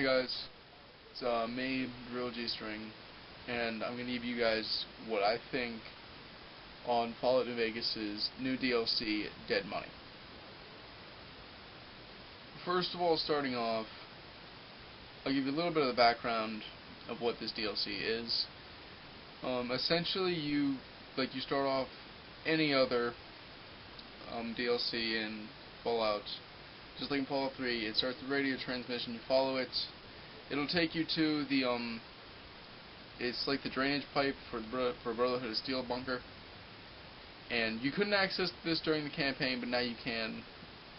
Hey guys, it's me, Real G String, and I'm gonna give you guys what I think on Fallout New Vegas' new DLC, Dead Money. First of all, starting off, I'll give you a little bit of the background of what this DLC is. Essentially, you start off any other DLC in Fallout. Just like in Fallout 3, it starts the radio transmission, you follow it, it'll take you to the, it's like the drainage pipe for Brotherhood of Steel bunker, and you couldn't access this during the campaign, but now you can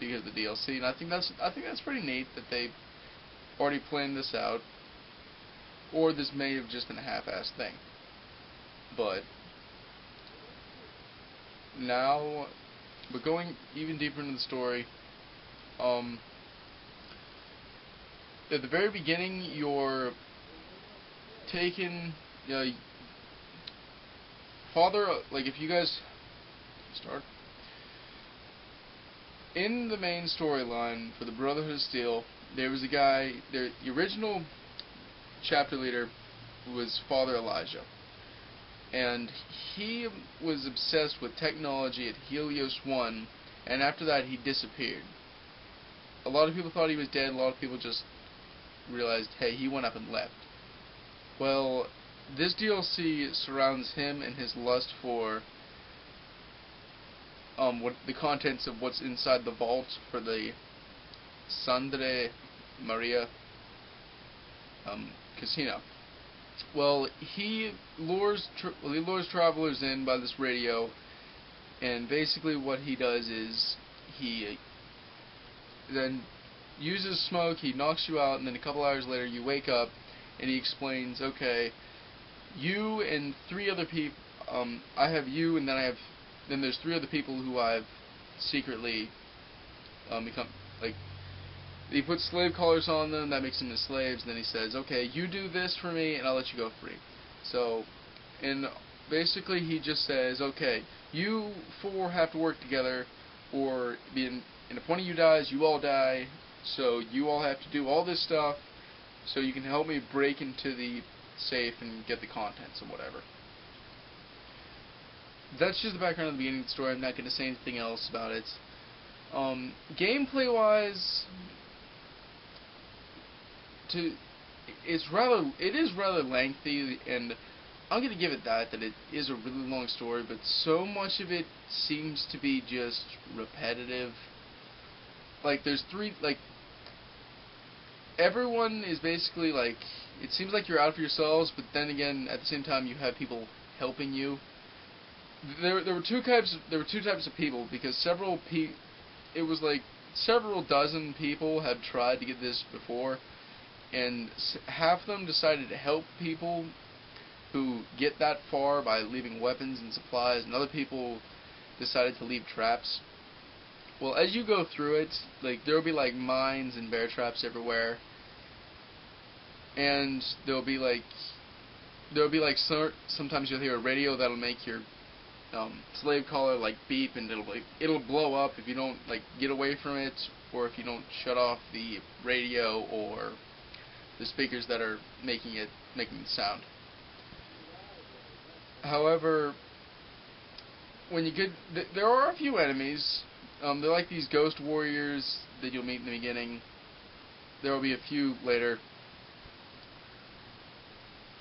because of the DLC, and I think that's pretty neat that they've already planned this out, or this may have just been a half-assed thing, but going even deeper into the story, at the very beginning, you're taken, if you guys start, in the main storyline for the Brotherhood of Steel, there was a guy, the original chapter leader was Father Elijah, and he was obsessed with technology at Helios 1, and after that he disappeared. A lot of people thought he was dead, a lot of people just realized, hey, he went up and left. Well, this DLC surrounds him and his lust for what the contents of what's inside the vault for the Sangre Maria casino. Well, he lures travelers in by this radio, and basically what he does is he then uses smoke, he knocks you out, and then a couple hours later you wake up, and he explains, okay, you and three other people, I have you, and then there's three other people who I've secretly become, he puts slave collars on them, that makes them his slaves, and then he says, okay, you do this for me, and I'll let you go free. So, and basically he just says, okay, you four have to work together, or and if one of you dies, you all die, so you all have to do all this stuff, so you can help me break into the safe and get the contents or whatever. That's just the background of the beginning of the story. I'm not going to say anything else about it. Gameplay-wise, it is rather lengthy, and I'm going to give it that it is a really long story, but so much of it seems to be just repetitive. There's everyone is basically it seems like you're out for yourselves, but then again, at the same time, you have people helping you. There were two types of people, because several dozen people have tried to get this before, and half of them decided to help people who get that far by leaving weapons and supplies, and other people decided to leave traps. Well, as you go through it, there will be mines and bear traps everywhere, and there'll be sometimes you'll hear a radio that'll make your slave collar beep, and it'll blow up if you don't get away from it, or if you don't shut off the radio or the speakers that are making the sound. However, when you get there are a few enemies. They're like these ghost warriors that you'll meet in the beginning. There will be a few later.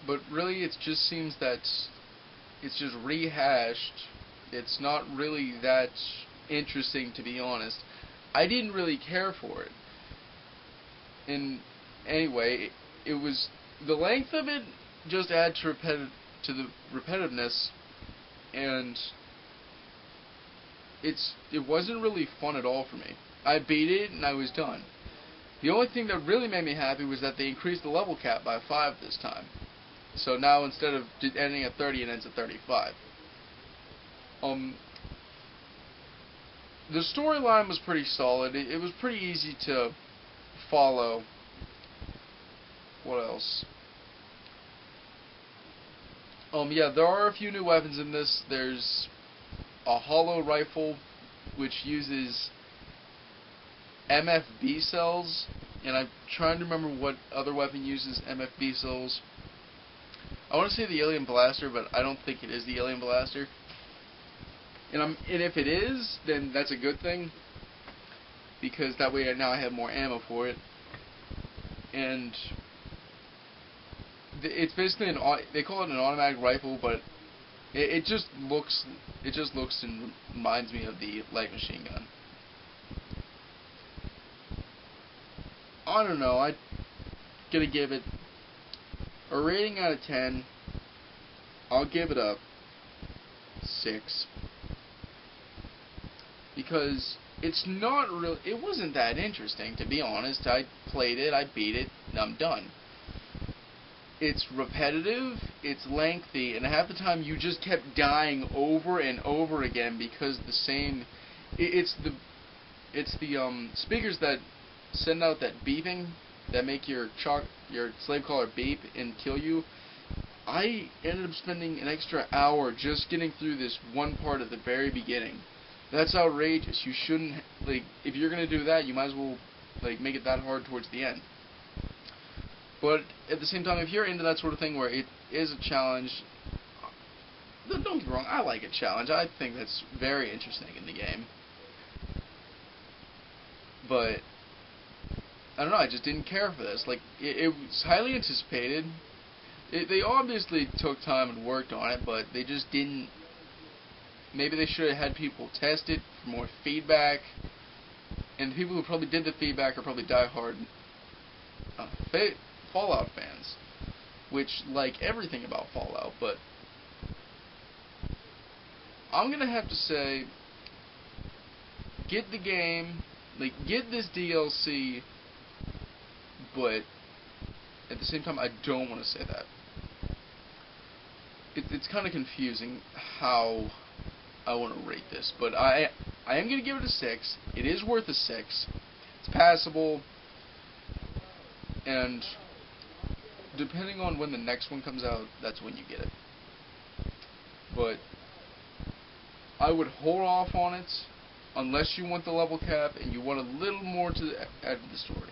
But really, it just seems that it's just rehashed. It's not really that interesting, to be honest. I didn't really care for it. And anyway, it was the length of it just added to the repetitiveness, and it wasn't really fun at all for me. I beat it and I was done. The only thing that really made me happy was that they increased the level cap by 5 this time. So now instead of ending at 30, it ends at 35. The storyline was pretty solid. It was pretty easy to follow. What else? Yeah, there are a few new weapons in this. There's a hollow rifle, which uses MFB cells and I'm trying to remember what other weapon uses MFB souls. I want to say the Alien Blaster, but I don't think it is the Alien Blaster. And if it is, then that's a good thing, because that way now I have more ammo for it. And it's basically they call it an automatic rifle, but it just looks and reminds me of the light machine gun. I don't know. I'm gonna give it a rating out of 10. I'll give it a 6, because it's not real. It wasn't that interesting, to be honest. I played it, I beat it, and I'm done. It's repetitive, it's lengthy, and half the time you just kept dying over and over again because the same. It's the speakers that send out that beeping that make your slave caller beep and kill you. I ended up spending an extra hour just getting through this one part at the very beginning. That's outrageous. You shouldn't, if you're gonna do that, you might as well make it that hard towards the end. But at the same time, if you're into that sort of thing where it is a challenge, don't get me wrong, I like a challenge. I think that's very interesting in the game. But I don't know, I just didn't care for this. It was highly anticipated. They obviously took time and worked on it, but they just didn't. Maybe they should have had people test it for more feedback. And the people who probably did the feedback are probably diehard Fallout fans, which like everything about Fallout. But I'm gonna have to say, get the game, get this DLC. But at the same time, I don't want to say that. It's kind of confusing how I want to rate this, but I am going to give it a 6. It is worth a 6. It's passable, and depending on when the next one comes out, that's when you get it. But I would hold off on it unless you want the level cap and you want a little more to add to the story.